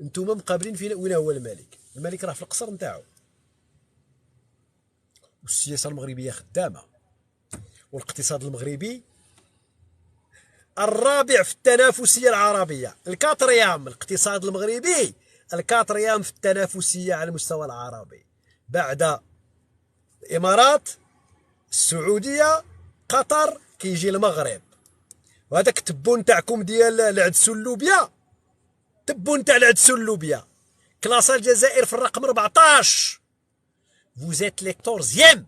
انتوما مقابلين فينا وين هو الملك. الملك راه في القصر نتاعو، والسياسه المغربيه خدامه، والاقتصاد المغربي الرابع في التنافسيه العربيه، الكاتريام. الاقتصاد المغربي الكاتريام في التنافسيه على المستوى العربي، بعد الامارات، السعوديه، قطر، كيجي المغرب. وهذاك التبون تاعكم ديال العدس واللوبيا، تبون تاع العدس واللوبيا، كلاصه الجزائر في الرقم 14. فوزيت لي 14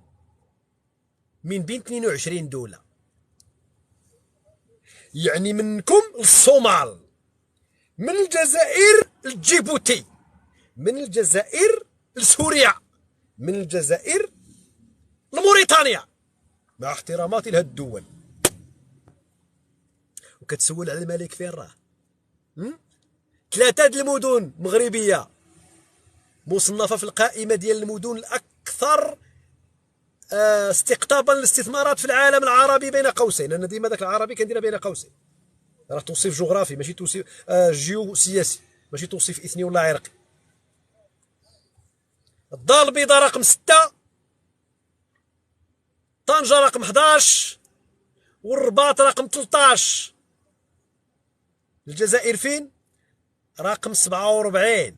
من بين 22 دوله، يعني منكم للصومال، من الجزائر لجيبوتي، من الجزائر لسوريا، من الجزائر لموريتانيا، مع احتراماتي لهاد الدول. وكتسول على الملك فين راه. 3 د المدن مغربيه مصنفه في القائمه ديال المدن الاكثر استقطابا للاستثمارات في العالم العربي، بين قوسين. انا ديما داك العربي كنديرها بين قوسين، راه توصيف جغرافي ماشي توصيف جيو سياسي، ماشي توصيف اثني ولا عرقي. الدار البيضاء رقم 6، طنجة رقم 11، والرباط رقم 13. الجزائر فين؟ رقم 47.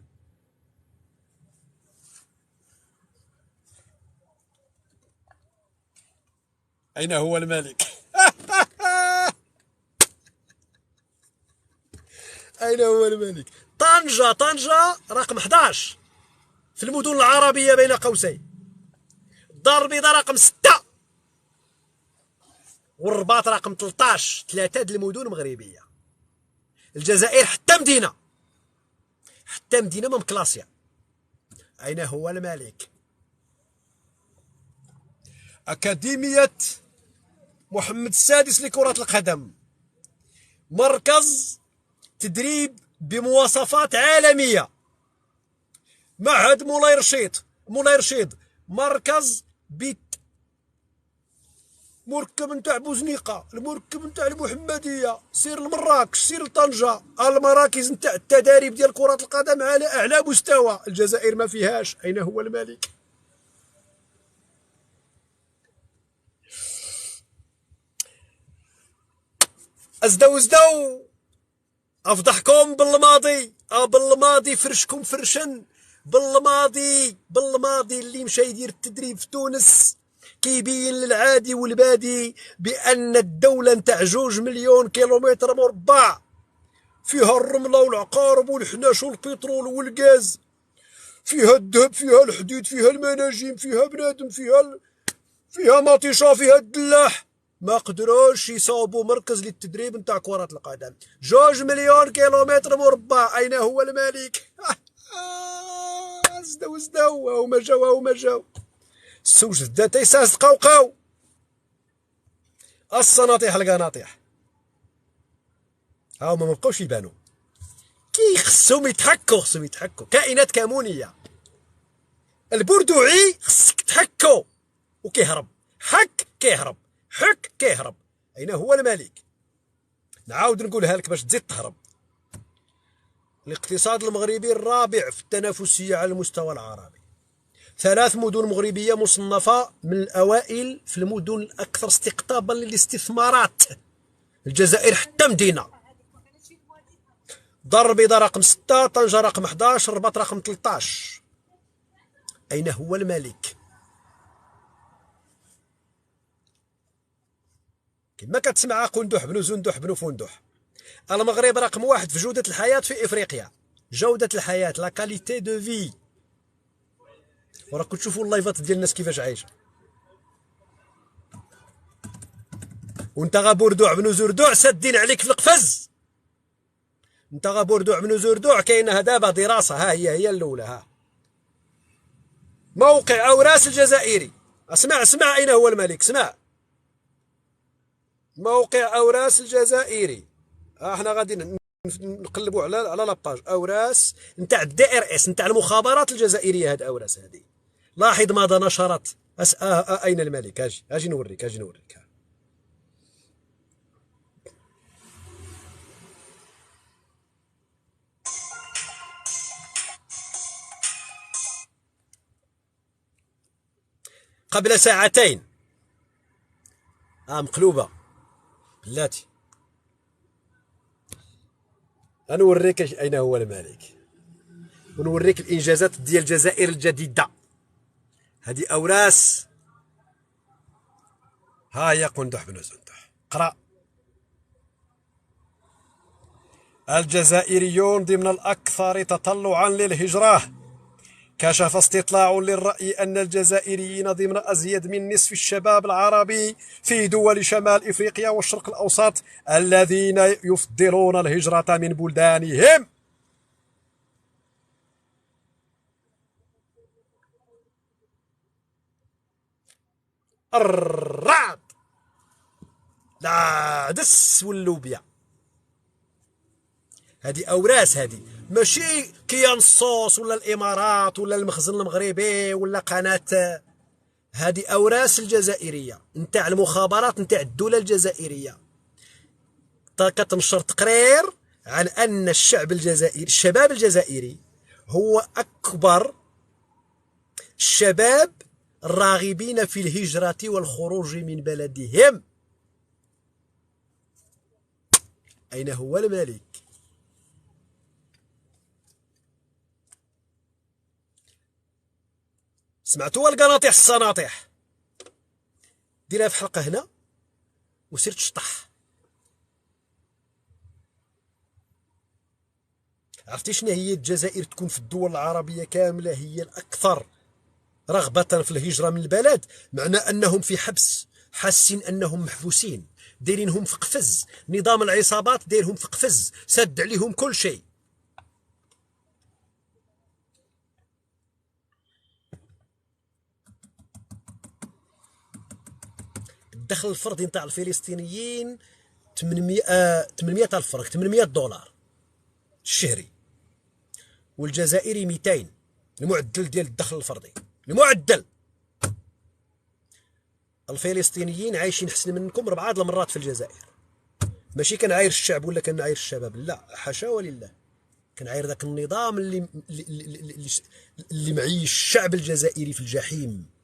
أين هو الملك؟ أين هو الملك؟ طنجة رقم 11 في المدن العربية بين قوسين. الدار البيضاء رقم 6، والرباط رقم 13. 3 د المدن مغربية. الجزائر حتى مدينة ما مكلاسية. أين هو الملك؟ أكاديمية محمد السادس لكرة القدم، مركز تدريب بمواصفات عالمية. معهد مولاي رشيد، مركز مركب نتاع بوزنيقة، المركب نتاع المحمدية، سير لمراكش، سير لطنجة، المراكز نتاع التداريب ديال كرة القدم على أعلى مستوى. الجزائر ما فيهاش. أين هو الملك؟ ازدو افضحكم بالماضي فرشكم فرشن بالماضي اللي مشى يدير التدريب في تونس، كيبين للعادي والبادي بان الدوله نتاع 2 مليون كيلومتر مربع، فيها الرمله والعقارب والحناش والبترول والغاز، فيها الذهب، فيها الحديد، فيها المناجم، فيها بنادم، فيها مطيشه، فيها الدلاح. ما قدروش يصاوبوا مركز للتدريب نتاع كرة القدم. 2 مليون كيلومتر مربع. أين هو الملك؟ ازدو هما جاو السوج الذات يساس قوقاو السناطيح القناطيح. هاهما ما بقاوش يبانوا، خصهم يتحكوا كائنات كمونية. البردوعي خصك تحكو وكيهرب، حك كيهرب. أين هو الملك؟ نعاود نقولها لك باش تزيد تهرب. الاقتصاد المغربي الرابع في التنافسية على المستوى العربي. 3 مدن مغربية مصنفة من الأوائل في المدن الأكثر استقطابا للاستثمارات. الجزائر حتى مدينة. دار البيضاء رقم 6، طنجة رقم 11، الرباط رقم 13. أين هو الملك؟ كما كتسمع قندح بن زندح بن فندح. المغرب رقم 1 في جودة الحياة في إفريقيا. جودة الحياة، لا كاليتي دو في. وراكم تشوفوا اللايفات ديال الناس كيفاش عايشة. وانت بوردوع بن زردوع سادين عليك في القفز. انت بوردوع بن زردوع كاينه دابا دراسة، ها هي الأولى. ها موقع أوراس الجزائري. اسمع أين هو الملك؟ اسمع. موقع أوراس الجزائري. احنا غادي نقلبوا على لاباج اوراس نتاع الدي ار اس نتاع المخابرات الجزائريه. هاد اوراس هذه لاحظ ماذا نشرت. اين الملك؟ اجي نوريك. قبل ساعتين مقلوبة بلاتي. غنوريك أين هو الملك، ونوريك الإنجازات ديال الجزائر الجديدة. هذه أوراس، ها هي قندح بن زندح. قرأ: الجزائريون ضمن الأكثر تطلعا للهجرة. كشف استطلاع للرأي أن الجزائريين ضمن أزيد من نصف الشباب العربي في دول شمال إفريقيا والشرق الأوسط الذين يفضلون الهجرة من بلدانهم. الرعد، لا دس واللوبيا. هذه أوراس، هذه ماشي كيانصوص ولا الإمارات ولا المخزن المغربي ولا قناة. هذه أوراس الجزائرية نتاع المخابرات نتاع الدولة الجزائرية. كتنشر تقرير عن أن الشباب الجزائري هو أكبر الشباب الراغبين في الهجرة والخروج من بلدهم. أين هو الملك؟ سمعتوا القناطيح السناطيح؟ ديرها في حلقة هنا وسير تشطح. عرفتي شنو هي الجزائر تكون في الدول العربية كاملة هي الأكثر رغبة في الهجرة من البلد؟ معنى أنهم في حبس، حاسين أنهم محبوسين، دايرينهم في قفز، نظام العصابات دايرهم في قفز، سد عليهم كل شيء. الدخل الفردي نتاع الفلسطينيين 800 ألف فرنك، $800 الشهري، والجزائري 200. المعدل ديال الدخل الفردي، المعدل. الفلسطينيين عايشين حسن منكم 4 المرات في الجزائر. ماشي كنعاير الشعب ولا كنعاير الشباب، لا حاشا ولله، كنعاير ذاك النظام اللي معيش الشعب الجزائري في الجحيم،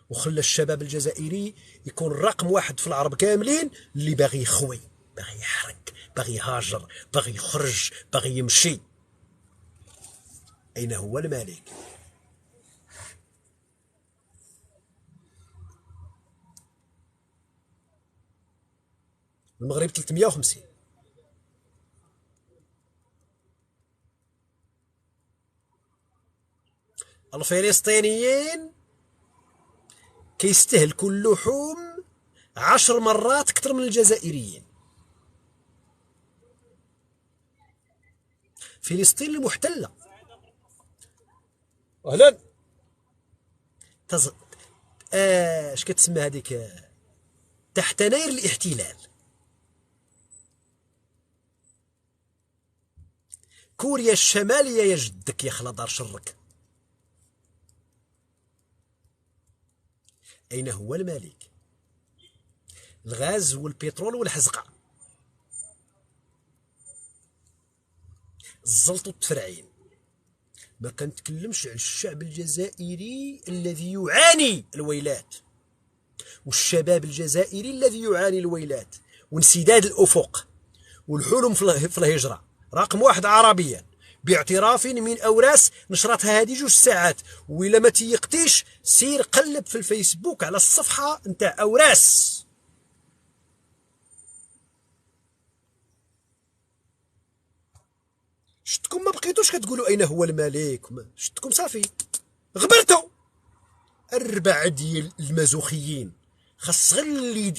وخلى الشباب الجزائري يكون رقم 1 في العرب كاملين، اللي باغي يخوي، باغي يحرق، باغي يهاجر، باغي يخرج، باغي يمشي. أين هو الملك؟ المغرب 350. الفلسطينيين كيستهلكوا اللحوم 10 مرات أكثر من الجزائريين. فلسطين المحتلة، أهلا، اش كتسمى هذيك، تحت نير الاحتلال. كوريا الشمالية يا جدك يا خلا دار شرك. أين هو الملك؟ الغاز والبترول والحزقة، الزلط والتفرعين. ما كنتكلمش على الشعب الجزائري الذي يعاني الويلات، والشباب الجزائري الذي يعاني الويلات وانسداد الأفق والحلم في الهجرة. رقم 1 عربيا باعتراف من أوراس نشرتها هذه 2 ساعات. وإلا ما تيقتيش سير قلب في الفيسبوك على الصفحة نتاع أوراس. شتكم ما بقيتوش كتقولوا أين هو الملك، شتكم صافي غبرتوا. 4 ديال المازوخيين، خاص غير اللي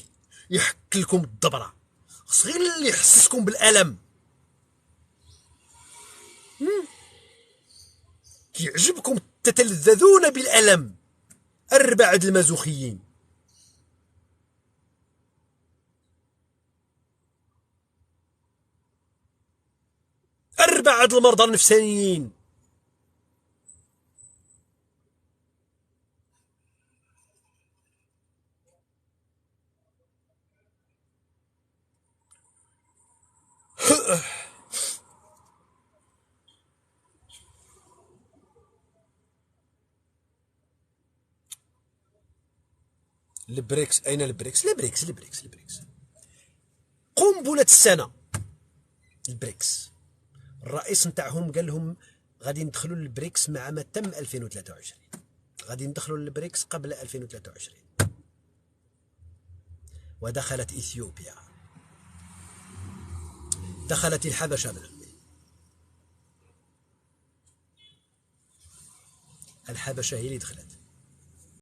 يحك لكم الدبرة، خاص غير اللي يحسسكم بالألم. كيعجبكم تتلذذون بالألم. 4 المازوخيين، 4 المرضى النفسانيين. البريكس أين البريكس؟ البريكس قنبلة السنة البريكس. الرئيس نتاعهم قال لهم غادي ندخلوا للبريكس مع ما تم 2023، غادي ندخلوا للبريكس قبل 2023. ودخلت إثيوبيا، دخلت الحبشة من عمي. الحبشة هي اللي دخلت.